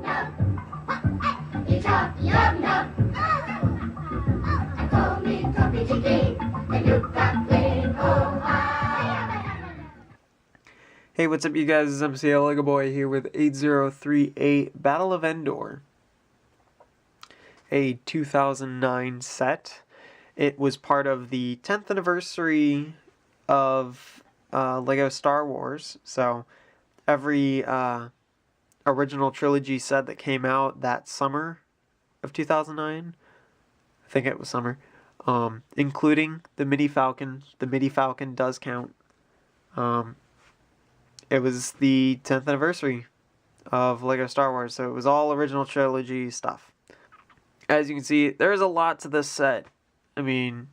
Hey, what's up you guys, it's MCLegoboy here with 8038 Battle of Endor, a 2009 set. It was part of the 10th anniversary of LEGO Star Wars, so every original trilogy set that came out that summer of 2009, I think it was summer, including the Mini Falcon. The Mini Falcon does count. It was the 10th anniversary of LEGO Star Wars, so it was all original trilogy stuff. As you can see, there's a lot to this set. I mean,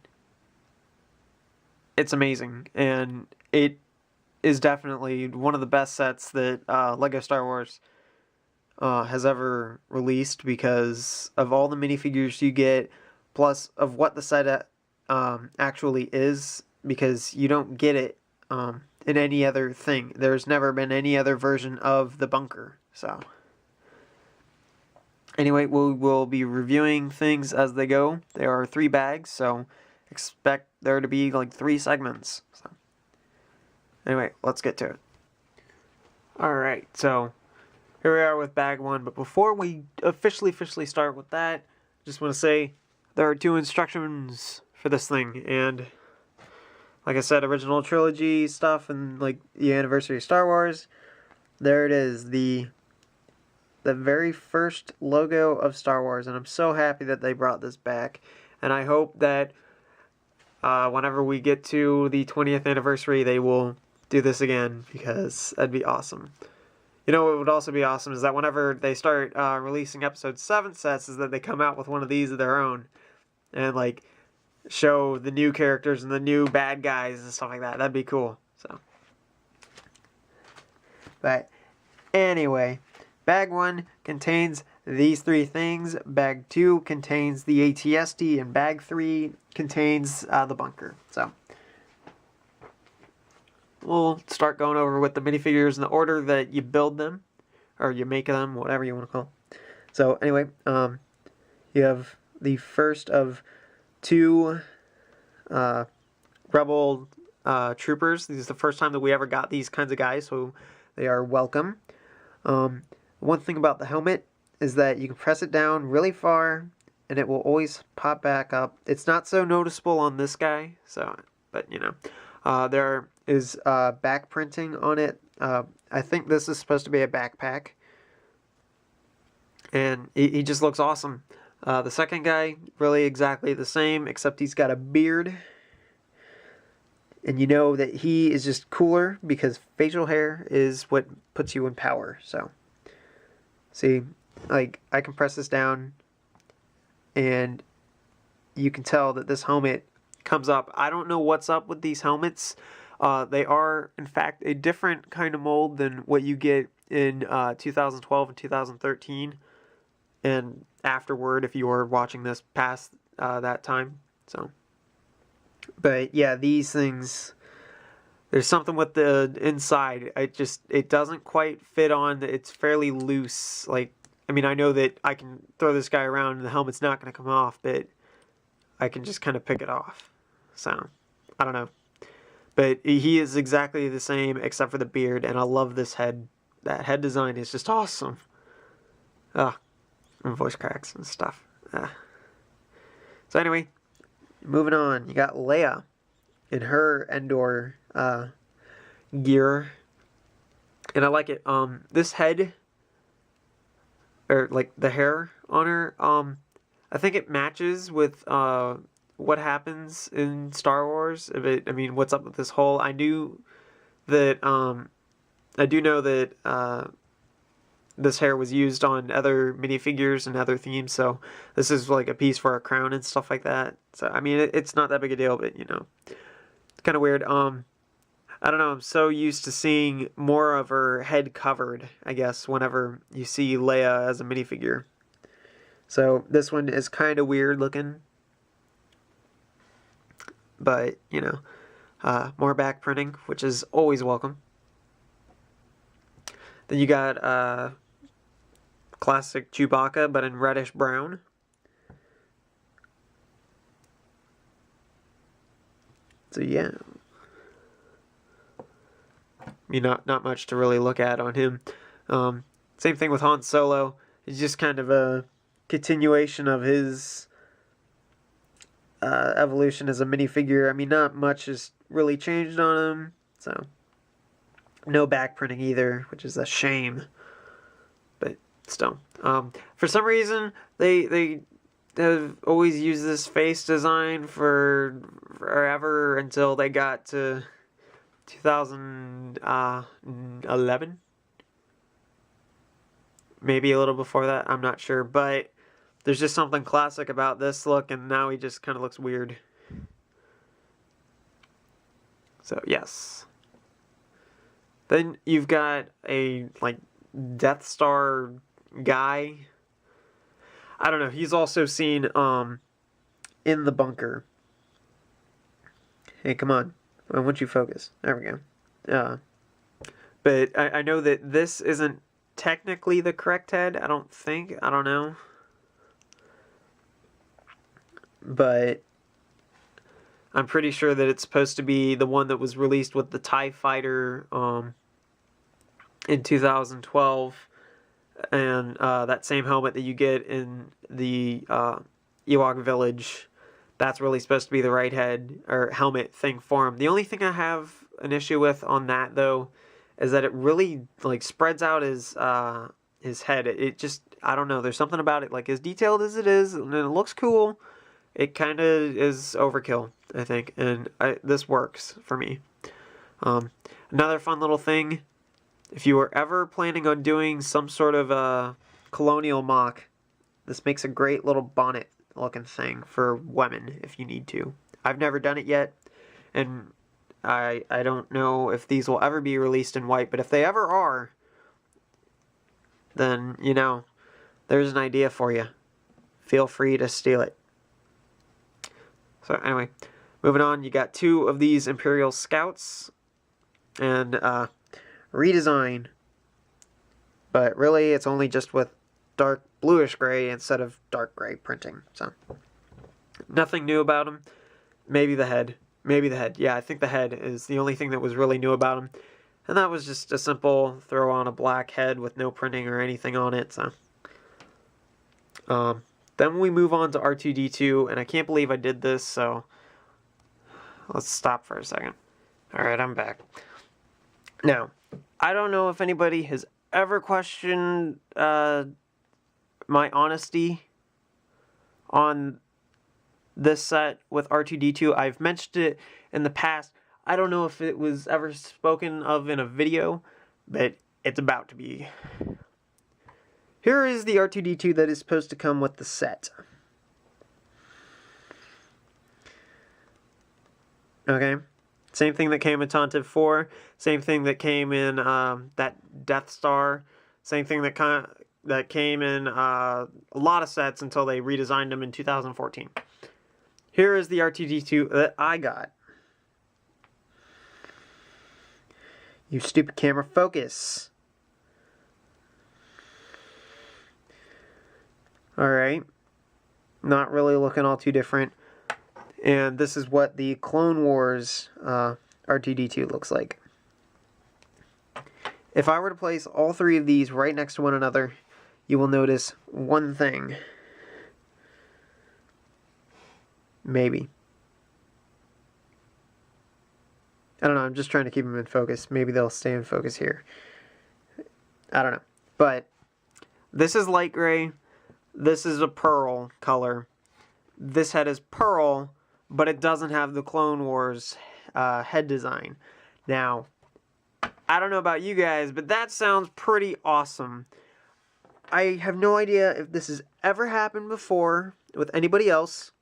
it's amazing, and it is definitely one of the best sets that LEGO Star Wars has ever released, because of all the minifigures you get, plus of what the set actually is, because you don't get it in any other thing. There's never been any other version of the bunker. So anyway, we'll be reviewing things as they go. There are 3 bags, so expect there to be like 3 segments. So anyway, let's get to it. Alright, so here we are with bag 1, but before we officially start with that, just want to say there are 2 instructions for this thing, and like I said, original trilogy stuff and like the anniversary of Star Wars. There it is, the very first logo of Star Wars, and I'm so happy that they brought this back. And I hope that whenever we get to the 20th anniversary, they will do this again, because that'd be awesome. You know what would also be awesome is that whenever they start releasing Episode 7 sets, is that they come out with one of these of their own, and like show the new characters and the new bad guys and stuff like that. That'd be cool. So, but anyway, bag 1 contains these 3 things. Bag 2 contains the ATSD, and bag 3 contains the bunker. So we'll start going over with the minifigures in the order that you build them, or you make them, whatever you want to call them. So anyway, you have the first of 2 Rebel troopers. This is the first time that we ever got these kinds of guys, so they are welcome. One thing about the helmet is that you can press it down really far and it will always pop back up. It's not so noticeable on this guy, so, but you know, there is back printing on it. I think this is supposed to be a backpack, and he just looks awesome. The second guy, really exactly the same, except he's got a beard. And you know that he is just cooler, because facial hair is what puts you in power. So, see, like, I can press this down, and you can tell that this helmet comes up. I don't know what's up with these helmets. They are, in fact, a different kind of mold than what you get in 2012 and 2013. And afterward, if you were watching this past that time. So, but yeah, these things, there's something with the inside. It doesn't quite fit on. It's fairly loose. Like, I mean, I know that I can throw this guy around and the helmet's not going to come off, but I can just kind of pick it off. So, I don't know. But he is exactly the same except for the beard, and I love this head. That head design is just awesome. Ugh. And voice cracks and stuff. So anyway, moving on. You got Leia in her Endor gear, and I like it. This head, or like the hair on her, I think it matches with what happens in Star Wars. I mean, what's up with this whole? I do know that this hair was used on other minifigures and other themes, so this is like a piece for a crown and stuff like that. So, I mean, it's not that big a deal, but, you know, it's kind of weird. I don't know, I'm so used to seeing more of her head covered, I guess, whenever you see Leia as a minifigure. So, this one is kind of weird looking. But, you know, more back printing, which is always welcome. Then you got classic Chewbacca, but in reddish brown. So yeah, I mean, not much to really look at on him. Same thing with Han Solo. It's just kind of a continuation of his evolution as a minifigure. I mean, not much has really changed on him, so no back printing either, which is a shame. But still, for some reason they have always used this face design for forever until they got to 2011. Maybe a little before that, I'm not sure, but there's just something classic about this look, and now he just kind of looks weird. So, yes. Then you've got a, like, Death Star guy. I don't know, he's also seen, in the bunker. Hey, come on. I want you to focus. There we go. But I know that this isn't technically the correct head, I don't think. I don't know. But I'm pretty sure that it's supposed to be the one that was released with the TIE Fighter in 2012. And that same helmet that you get in the Ewok village, that's really supposed to be the right head or helmet thing for him. The only thing I have an issue with on that, though, is that it really, like, spreads out his head. It just, I don't know, there's something about it, like, as detailed as it is, and it looks cool, it kind of is overkill, I think, and this works for me. Another fun little thing, if you were ever planning on doing some sort of colonial mock, this makes a great little bonnet looking thing for women if you need to. I've never done it yet, and I don't know if these will ever be released in white, but if they ever are, then, you know, there's an idea for you. Feel free to steal it. So anyway, moving on, you got 2 of these Imperial Scouts, and redesign, but really it's only just with dark bluish gray instead of dark gray printing, so nothing new about them. Maybe the head. Yeah, I think the head is the only thing that was really new about him, and that was just a simple throw on a black head with no printing or anything on it. So then we move on to R2-D2, and I can't believe I did this, so let's stop for a second. Alright, I'm back. Now, I don't know if anybody has ever questioned my honesty on this set with R2-D2. I've mentioned it in the past. I don't know if it was ever spoken of in a video, but it's about to be. Here is the R2-D2 that is supposed to come with the set. Okay. Same thing that came in Tantive 4. Same thing that came in that Death Star. Same thing that came in a lot of sets until they redesigned them in 2014. Here is the R2-D2 that I got. You stupid camera, focus. Alright. Not really looking all too different. And this is what the Clone Wars R2-D2 looks like. If I were to place all 3 of these right next to one another, you will notice one thing. Maybe. I don't know, I'm just trying to keep them in focus. Maybe they'll stay in focus here. I don't know. But this is light gray. This is a pearl color. This head is pearl, but it doesn't have the Clone Wars head design. Now, I don't know about you guys, but that sounds pretty awesome. I have no idea if this has ever happened before with anybody else.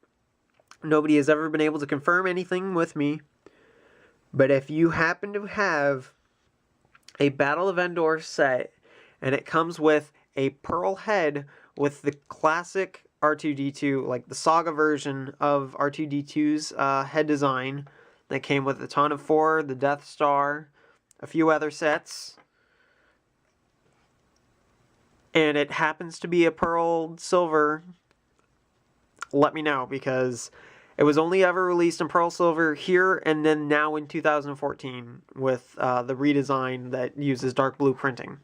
Nobody has ever been able to confirm anything with me. But if you happen to have a Battle of Endor set, and it comes with a pearl head with the classic R2-D2, like the Saga version of R2-D2's head design that came with the Tantive 4, the Death Star, a few other sets. and it happens to be a pearl silver, let me know, because it was only ever released in pearl silver here and then now in 2014 with the redesign that uses dark blue printing.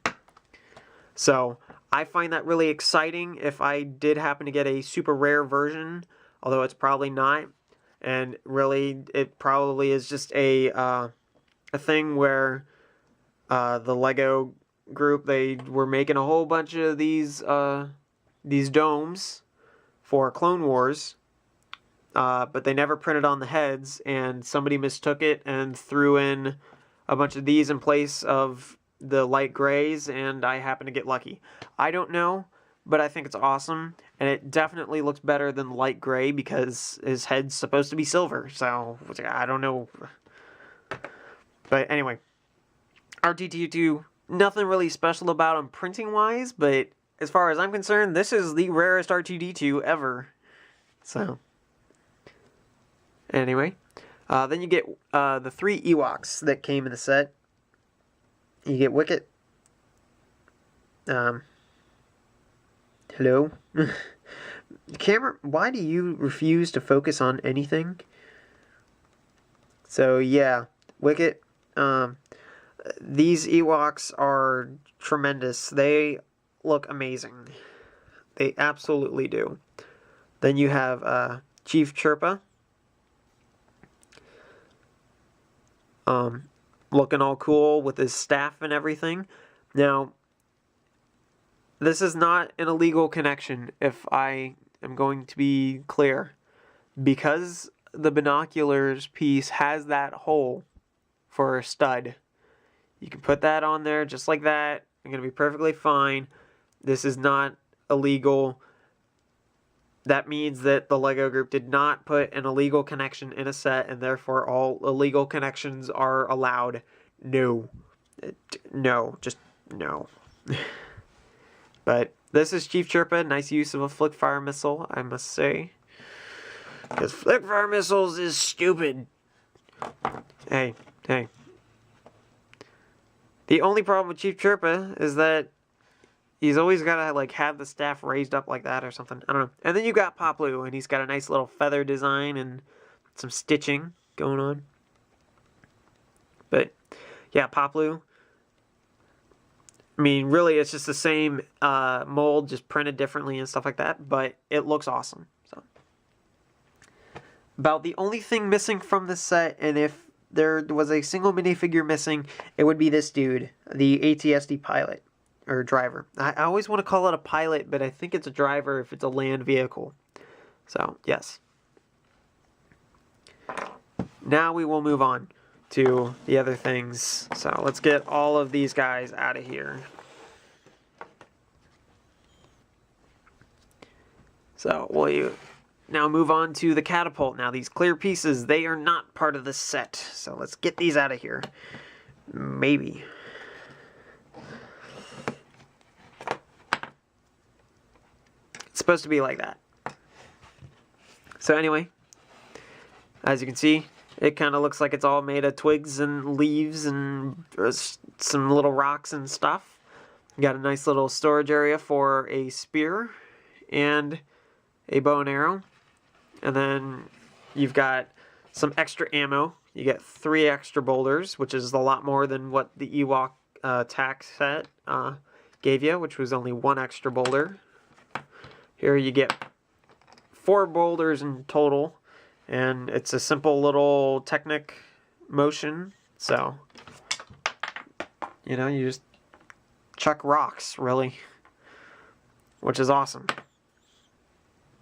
So I find that really exciting if I did happen to get a super rare version, although it's probably not. And really, it probably is just a thing where the Lego group, they were making a whole bunch of these domes for Clone Wars, but they never printed on the heads, and somebody mistook it and threw in a bunch of these in place of the light grays, and I happen to get lucky. I don't know, but I think it's awesome, and it definitely looks better than light gray because his head's supposed to be silver, so I don't know. But anyway, R2-D2, nothing really special about him printing-wise, but as far as I'm concerned, this is the rarest R2-D2 ever. So, anyway, then you get the 3 Ewoks that came in the set. You get Wicket. Hello? Camera, why do you refuse to focus on anything? So, yeah, Wicket. These Ewoks are tremendous. They look amazing. They absolutely do. Then you have Chief Chirpa. Looking all cool with his staff and everything. Now, this is not an illegal connection, if I am going to be clear. Because the binoculars piece has that hole for a stud. You can put that on there just like that. It's going to be perfectly fine. This is not illegal. That means that the Lego group did not put an illegal connection in a set, and therefore all illegal connections are allowed. No. No. Just no. But this is Chief Chirpa. Nice use of a flick fire missile, I must say. Because flick fire missiles is stupid. Hey. The only problem with Chief Chirpa is that he's always got to like have the staff raised up like that or something. I don't know. And then you got Poplu, and he's got a nice little feather design and some stitching going on. But yeah, Poplu. I mean, really, it's just the same mold, just printed differently and stuff like that. But it looks awesome. So, about the only thing missing from this set, and if there was a single minifigure missing, it would be this dude, the ATSD pilot. Or driver. I always want to call it a pilot, but I think it's a driver if it's a land vehicle. So, yes. Now we will move on to the other things. So, let's get all of these guys out of here. So, we'll now move on to the Catapult. Now, these clear pieces, they are not part of this set. So, let's get these out of here. Maybe. Supposed to be like that. So anyway, as you can see, it kind of looks like it's all made of twigs and leaves and some little rocks and stuff. You got a nice little storage area for a spear and a bow and arrow. And then you've got some extra ammo. You get 3 extra boulders, which is a lot more than what the Ewok tack set gave you, which was only 1 extra boulder. Here you get 4 boulders in total, and it's a simple little Technic motion. So, you know, you just chuck rocks, really, which is awesome.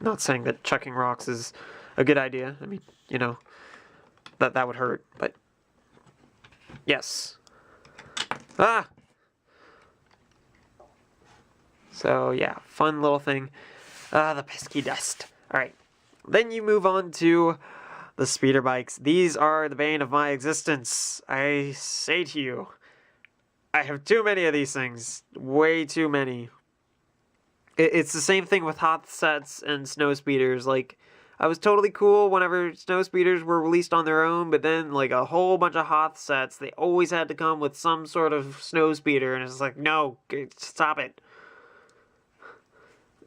Not saying that chucking rocks is a good idea. I mean, you know, that would hurt, but yes. Ah! So, yeah, fun little thing. The pesky dust. Alright. Then you move on to the speeder bikes. These are the bane of my existence. I say to you, I have too many of these things. Way too many. It's the same thing with Hoth sets and snow speeders. Like, I was totally cool whenever snow speeders were released on their own, but then, like, a whole bunch of Hoth sets, they always had to come with some sort of snow speeder, and it's like, no, stop it.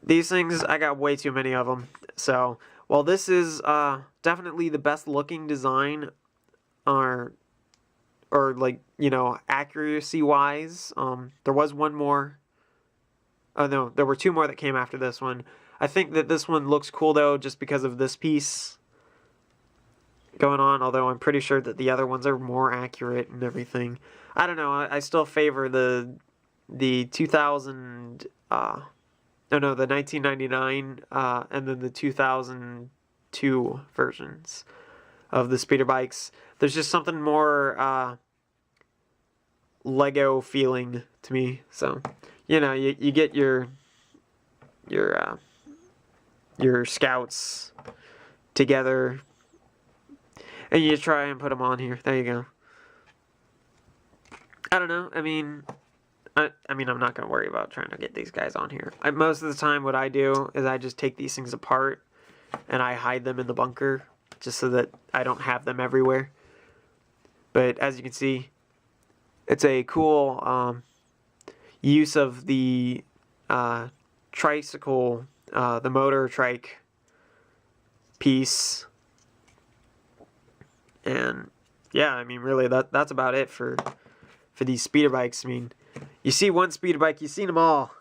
These things, I got way too many of them. So, while this is definitely the best looking design, or like, you know, accuracy wise, there was one more. Oh no, there were two more that came after this one. I think that this one looks cool though, just because of this piece going on, although I'm pretty sure that the other ones are more accurate and everything. I don't know, I still favor the 2000, no, the 1999, and then the 2002 versions of the speeder bikes. There's just something more Lego feeling to me. So, you know, you get your scouts together, and you try and put them on here. There you go. I don't know. I mean, I'm not going to worry about trying to get these guys on here. Most of the time what I do is I just take these things apart and I hide them in the bunker just so that I don't have them everywhere. But as you can see, it's a cool use of the tricycle, the motor trike piece. And yeah, I mean, really, that's about it for these speeder bikes. I mean, you see one speeder bike, you've seen them all.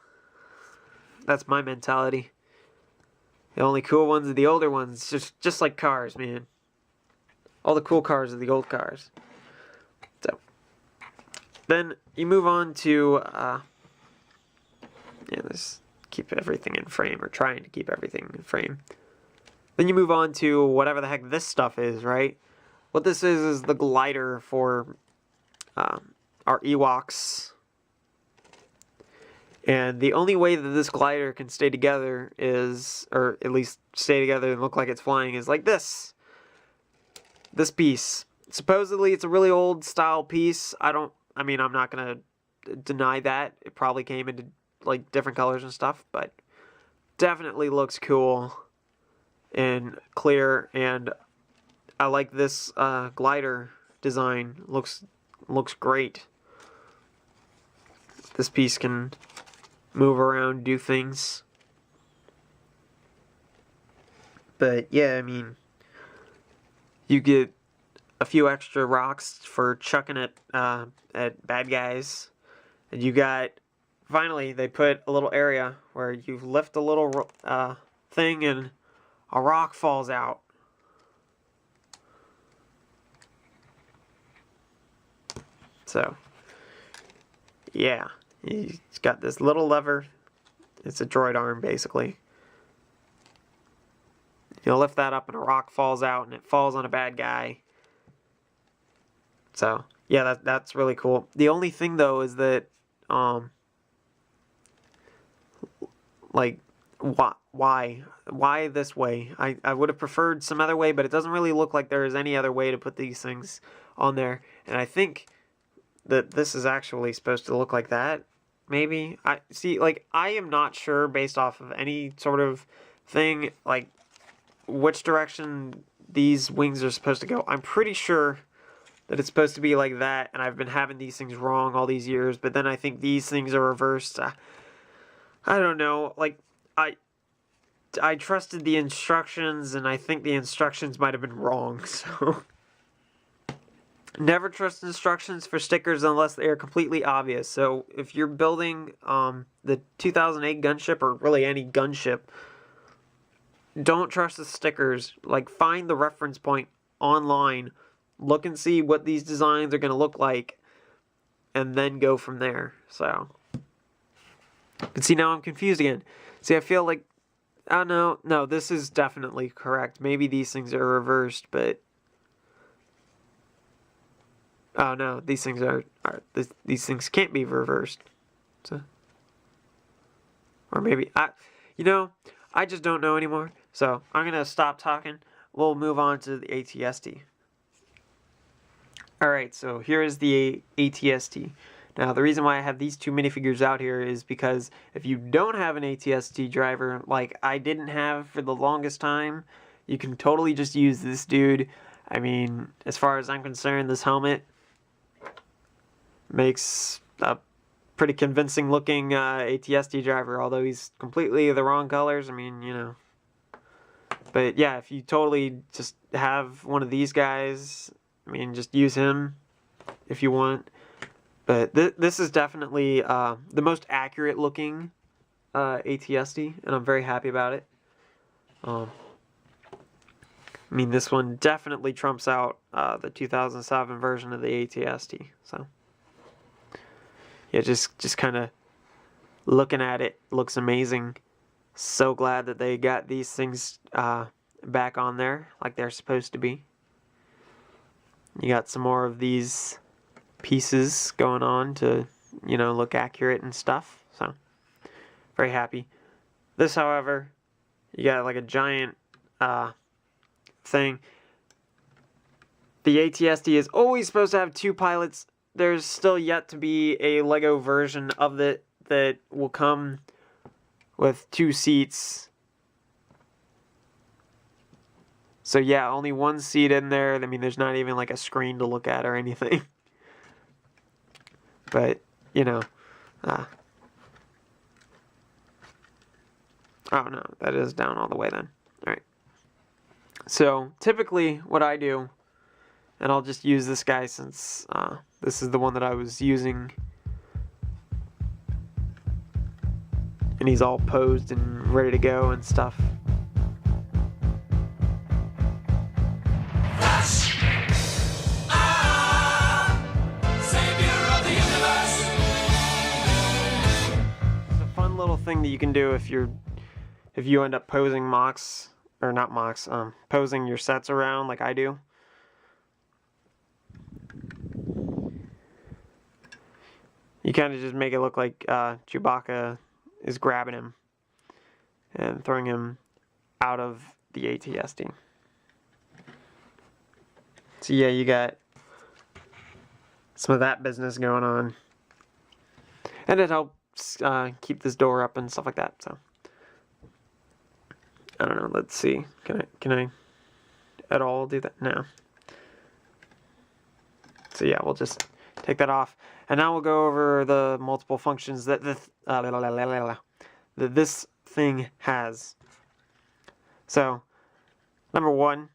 That's my mentality. The only cool ones are the older ones, just like cars, man. All the cool cars are the old cars. So, then you move on to, let's keep everything in frame, or trying to keep everything in frame. Then you move on to whatever the heck this stuff is, right? What this is the glider for our Ewoks. And the only way that this glider can stay together is, or at least stay together and look like it's flying, is like this. This piece. Supposedly it's a really old style piece. I'm not going to deny that. It probably came into like different colors and stuff, but definitely looks cool and clear, and I like this glider design. Looks great. This piece can move around, do things. But yeah, I mean, you get a few extra rocks for chucking it at bad guys. And you got, finally, they put a little area where you lift a little thing and a rock falls out. So, yeah, he's got this little lever. It's a droid arm, basically. You lift that up and a rock falls out, and it falls on a bad guy. So, yeah, that's really cool. The only thing, though, is that, like, why this way? I would have preferred some other way, but it doesn't really look like there is any other way to put these things on there. And I think that this is actually supposed to look like that, maybe. I am not sure, based off of any sort of thing, like, which direction these wings are supposed to go. I'm pretty sure that it's supposed to be like that, and I've been having these things wrong all these years, but then I think these things are reversed. I don't know, like, I trusted the instructions, and I think the instructions might have been wrong, so... Never trust instructions for stickers unless they are completely obvious. So if you're building the 2008 gunship, or really any gunship, don't trust the stickers. Like, find the reference point online, look and see what these designs are going to look like, and then go from there. So, but see, now I'm confused again. See, I feel like, oh no, this is definitely correct. Maybe these things are reversed, but... Oh no, these things these things can't be reversed. So, or maybe I just don't know anymore. So I'm gonna stop talking. We'll move on to the ATST. All right, so here is the ATST. Now the reason why I have these two minifigures out here is because if you don't have an ATST driver, like I didn't have for the longest time, you can totally just use this dude. I mean, as far as I'm concerned, this helmet makes a pretty convincing looking ATST driver, although he's completely the wrong colors. I mean, you know. But yeah, if you totally just have one of these guys, I mean, just use him if you want. But this is definitely the most accurate looking ATST, and I'm very happy about it. I mean, this one definitely trumps out the 2007 version of the ATST. So yeah, just kind of looking at it looks amazing. So glad that they got these things back on there like they're supposed to be. You got some more of these pieces going on to, you know, look accurate and stuff. So very happy. This, however, you got like a giant thing. The ATST is always supposed to have 2 pilots. There's still yet to be a Lego version of it that will come with 2 seats. So yeah, only 1 seat in there. I mean, there's not even like a screen to look at or anything. But, you know, oh no, that is down all the way then. Alright. So, typically what I do, and I'll just use this guy since this is the one that I was using. And he's all posed and ready to go and stuff. Little thing that you can do if you end up posing mocks, or not mocks, posing your sets around like I do. You kind of just make it look like Chewbacca is grabbing him and throwing him out of the ATST. So yeah, you got some of that business going on, and it helps keep this door up and stuff like that. So I don't know, let's see, can I at all do that? No. So yeah, we'll just take that off, and now we'll go over the multiple functions that this thing has. So number 1,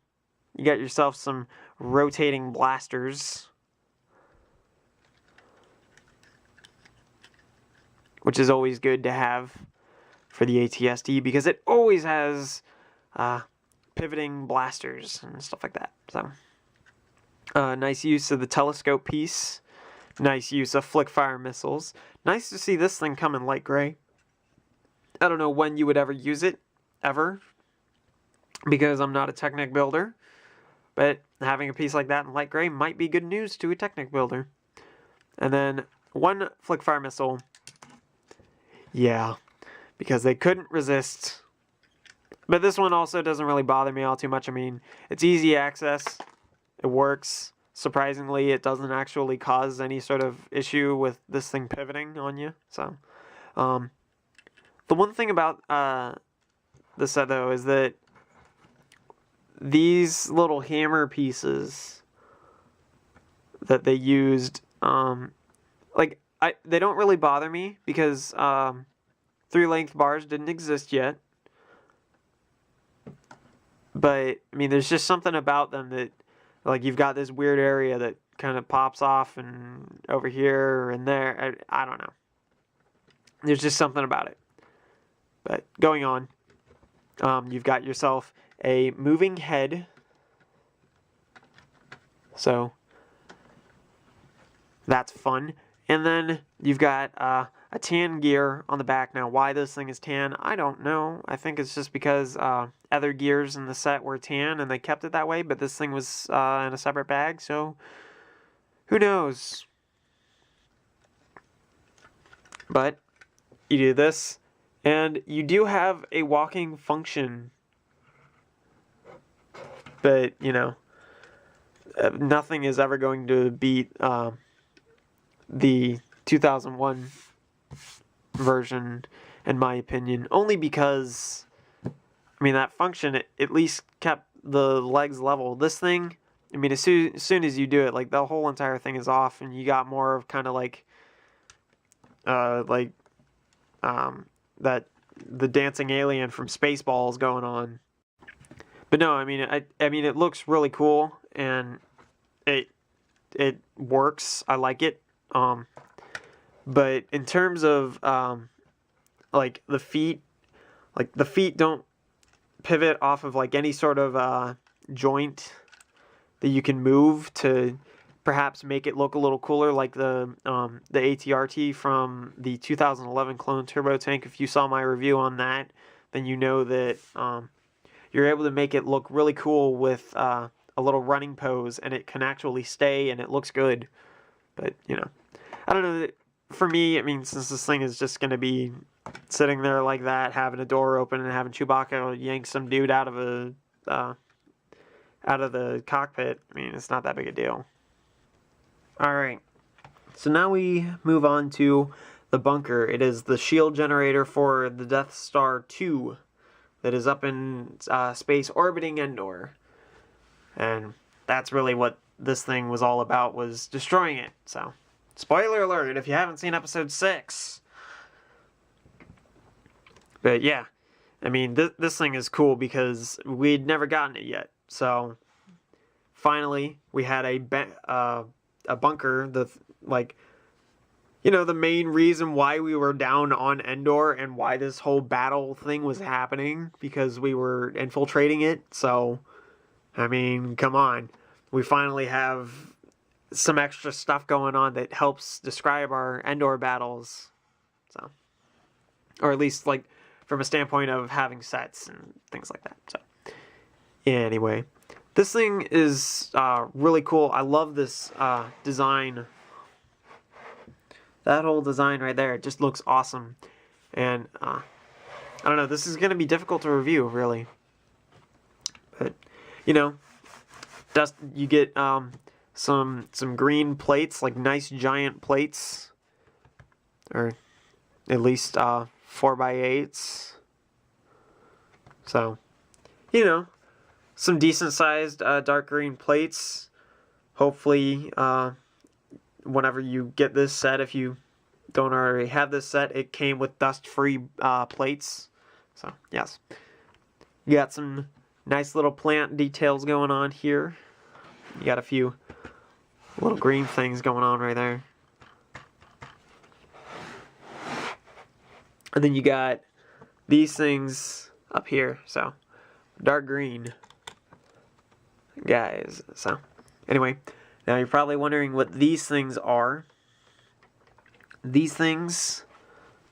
you got yourself some rotating blasters, which is always good to have for the ATST because it always has pivoting blasters and stuff like that. So, nice use of the telescope piece. Nice use of flick fire missiles. Nice to see this thing come in light gray. I don't know when you would ever use it, ever, because I'm not a Technic builder. But having a piece like that in light gray might be good news to a Technic builder. And then 1 flick fire missile. Yeah, because they couldn't resist. But this one also doesn't really bother me all too much. I mean, it's easy access. It works. Surprisingly, it doesn't actually cause any sort of issue with this thing pivoting on you. So, the one thing about the set, though, is that these little hammer pieces that they used, they don't really bother me because 3-length bars didn't exist yet. But, I mean, there's just something about them that, like, you've got this weird area that kind of pops off and over here and there. I don't know. There's just something about it. But going on, you've got yourself a moving head. So that's fun. And then you've got a tan gear on the back. Now, why this thing is tan, I don't know. I think it's just because other gears in the set were tan and they kept it that way, but this thing was in a separate bag, so who knows? But you do this, and you do have a walking function. But, you know, nothing is ever going to beat the 2001 version, in my opinion, only because, I mean, that function, it at least kept the legs level. This thing, I mean, as soon as you do it, like, the whole entire thing is off, and you got more of kind of like like that the dancing alien from Spaceballs going on. But no, I mean, I mean, it looks really cool, and it works. I like it. But in terms of like the feet don't pivot off of like any sort of joint that you can move to perhaps make it look a little cooler, like the ATRT from the 2011 Clone Turbo Tank. If you saw my review on that, then you know that you're able to make it look really cool with a little running pose, and it can actually stay, and it looks good. But, you know, I don't know. For me, I mean, since this thing is just going to be sitting there like that, having a door open and having Chewbacca yank some dude out of the cockpit, I mean, it's not that big a deal. Alright, so now we move on to the bunker. It is the shield generator for the Death Star 2 that is up in space orbiting Endor. And that's really what this thing was all about, was destroying it. So, spoiler alert if you haven't seen episode 6. But yeah, I mean, this thing is cool because we'd never gotten it yet. So, finally, we had a bunker, the main reason why we were down on Endor and why this whole battle thing was happening, because we were infiltrating it. So, I mean, come on. We finally have some extra stuff going on that helps describe our Endor battles. So, or at least, like, from a standpoint of having sets and things like that. So, anyway, this thing is really cool. I love this design. That whole design right there, it just looks awesome. And, I don't know, this is going to be difficult to review, really. But, you know, you get some green plates, like nice giant plates. Or at least 4x8s. So, you know, some decent sized dark green plates. Hopefully, whenever you get this set, if you don't already have this set, it came with dust-free plates. So, yes. You got some nice little plant details going on here. You got a few little green things going on right there. And then you got these things up here. So, dark green. Guys, so, anyway. Now you're probably wondering what these things are. These things,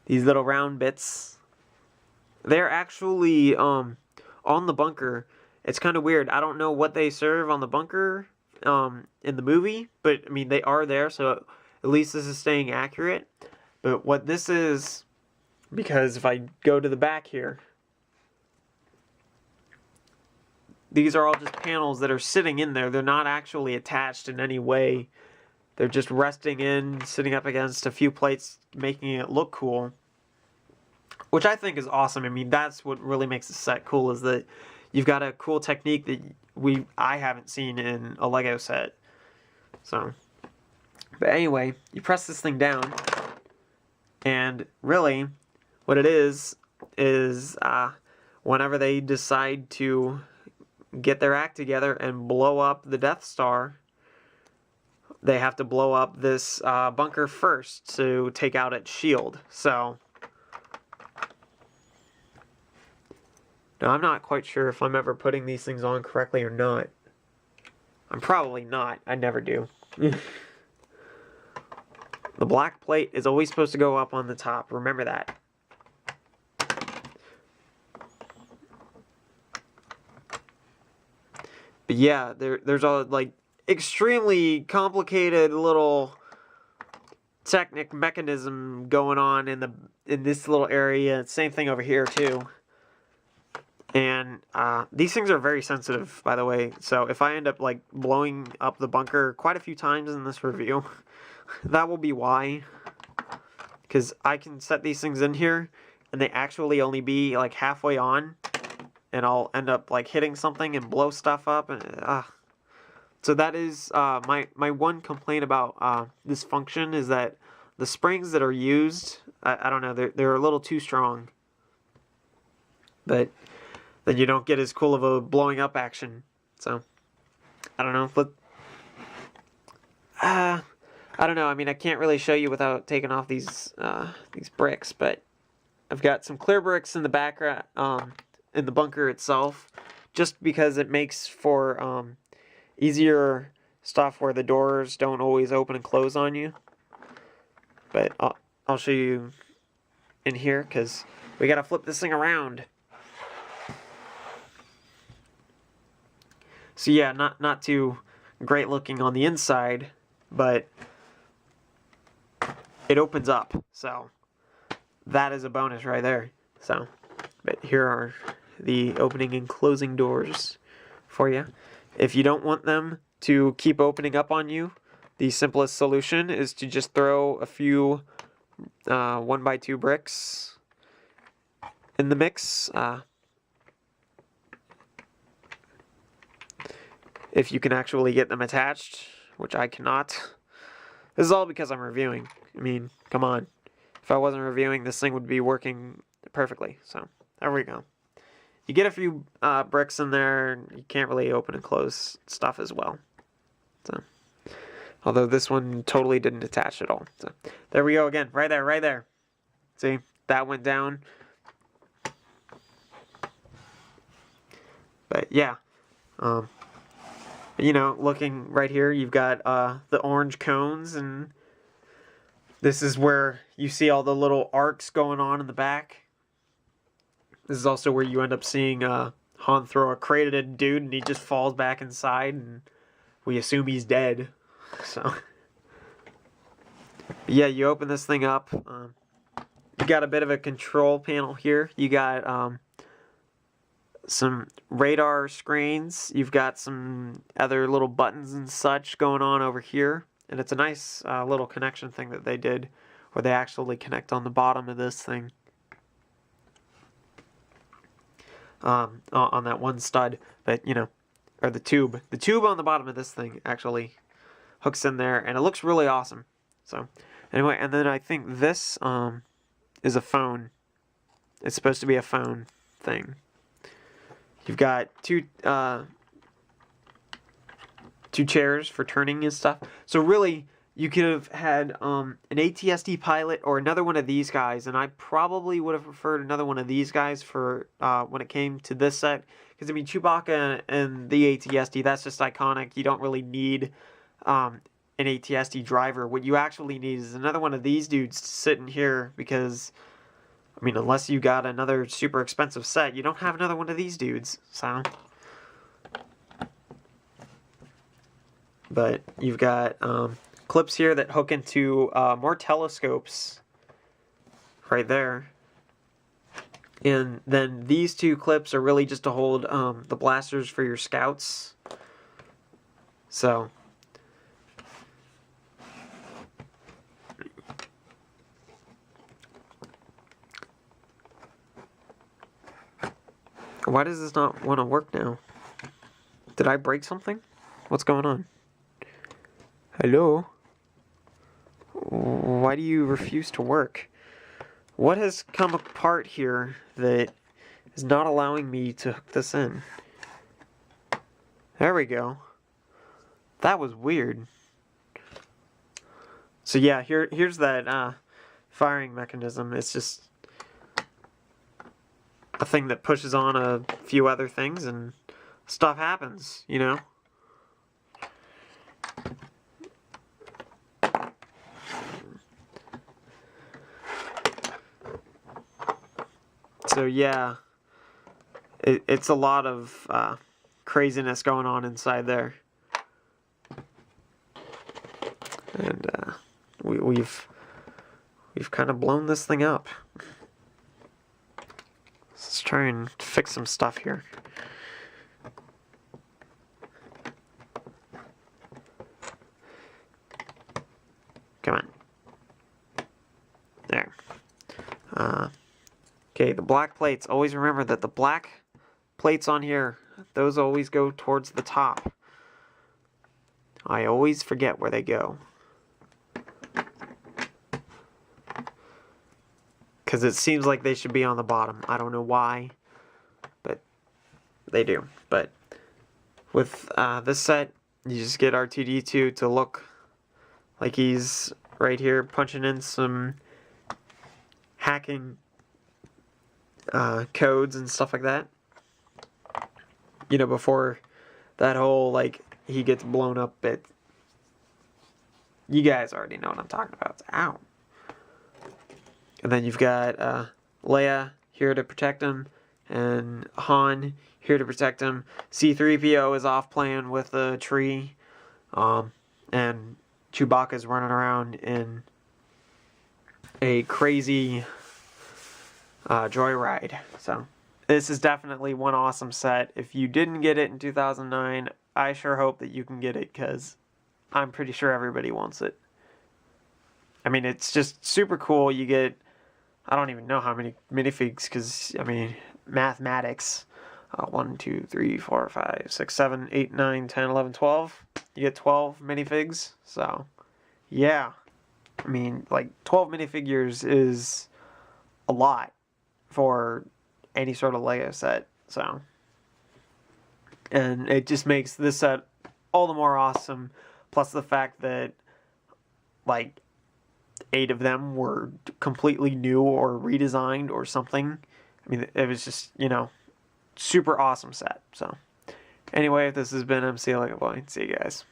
these little round bits, they're actually on the bunker. It's kind of weird. I don't know what they serve on the bunker in the movie, but I mean, they are there, so at least this is staying accurate. But what this is, because if I go to the back here, these are all just panels that are sitting in there. They're not actually attached in any way. They're just resting in, sitting up against a few plates, making it look cool. Which I think is awesome. I mean, that's what really makes the set cool, is that you've got a cool technique that I haven't seen in a Lego set. So, but anyway, you press this thing down, and really, what it is whenever they decide to get their act together and blow up the Death Star, they have to blow up this bunker first to take out its shield. So, now I'm not quite sure if I'm ever putting these things on correctly or not. I'm probably not. I never do. The black plate is always supposed to go up on the top. Remember that. But yeah, there's a like extremely complicated little technic mechanism going on in this little area. Same thing over here too. And these things are very sensitive, by the way. So if I end up like blowing up the bunker quite a few times in this review, that will be why. Because I can set these things in here, and they actually only be like halfway on. And I'll end up like hitting something and blow stuff up, and so that is my one complaint about this function, is that the springs that are used, I don't know, they're a little too strong. But then you don't get as cool of a blowing up action. So, I don't know. I don't know. I mean, I can't really show you without taking off these bricks, but I've got some clear bricks in the background, in the bunker itself, just because it makes for easier stuff where the doors don't always open and close on you. But I'll show you in here because we gotta flip this thing around. So yeah, not too great looking on the inside, but it opens up. So that is a bonus right there. So, but here are the opening and closing doors for you. If you don't want them to keep opening up on you, the simplest solution is to just throw a few 1x2 bricks in the mix. If you can actually get them attached, which I cannot. This is all because I'm reviewing. I mean, come on. If I wasn't reviewing, this thing would be working perfectly. So, there we go. You get a few bricks in there, you can't really open and close stuff as well. So, although this one totally didn't attach at all. So, there we go again. Right there, right there. See, that went down. But, yeah. You know, looking right here, you've got the orange cones, and this is where you see all the little arcs going on in the back. This is also where you end up seeing Han throw a crate at a dude, and he just falls back inside, and we assume he's dead. So, yeah, you open this thing up. You got a bit of a control panel here. You got some radar screens. You've got some other little buttons and such going on over here. And it's a nice little connection thing that they did where they actually connect on the bottom of this thing. On that one stud. But, you know, or the tube. The tube on the bottom of this thing actually hooks in there. And it looks really awesome. So, anyway, and then I think this is a phone. It's supposed to be a phone thing. You've got two chairs for turning and stuff. So really, you could have had an ATSD pilot or another one of these guys, and I probably would have preferred another one of these guys for when it came to this set. Because, I mean, Chewbacca and the ATSD, that's just iconic. You don't really need an ATSD driver. What you actually need is another one of these dudes sitting here because, I mean, unless you got another super expensive set, you don't have another one of these dudes, so. But you've got clips here that hook into more telescopes right there. And then these two clips are really just to hold the blasters for your scouts. So. Why does this not want to work now? Did I break something? What's going on? Hello? Why do you refuse to work? What has come apart here that is not allowing me to hook this in? There we go. That was weird. So yeah, here's that firing mechanism. It's just a thing that pushes on a few other things and stuff happens, you know? So yeah, it's a lot of craziness going on inside there. And we've kind of blown this thing up. Let's try and fix some stuff here. Come on. There. Okay, the black plates. Always remember that the black plates on here, those always go towards the top. I always forget where they go. because it seems like they should be on the bottom. I don't know why, but they do. But with this set, you just get R2-D2 to look like he's right here punching in some hacking codes and stuff like that. You know, before that whole, like, he gets blown up bit. You guys already know what I'm talking about. Ow. And then you've got Leia here to protect him, and Han here to protect him. C-3PO is off playing with a tree, and Chewbacca's running around in a crazy joyride. So this is definitely one awesome set. If you didn't get it in 2009, I sure hope that you can get it, because I'm pretty sure everybody wants it. I mean, it's just super cool. You get, I don't even know how many minifigs, because, I mean, mathematics. 1, 2, 3, 4, 5, 6, 7, 8, 9, 10, 11, 12. You get 12 minifigs. So, yeah. I mean, like, 12 minifigures is a lot for any sort of Lego set. So, and it just makes this set all the more awesome. Plus the fact that, like, 8 of them were completely new or redesigned or something. I mean, it was just, you know, super awesome set. So, anyway, this has been MCLegoboy. See you guys.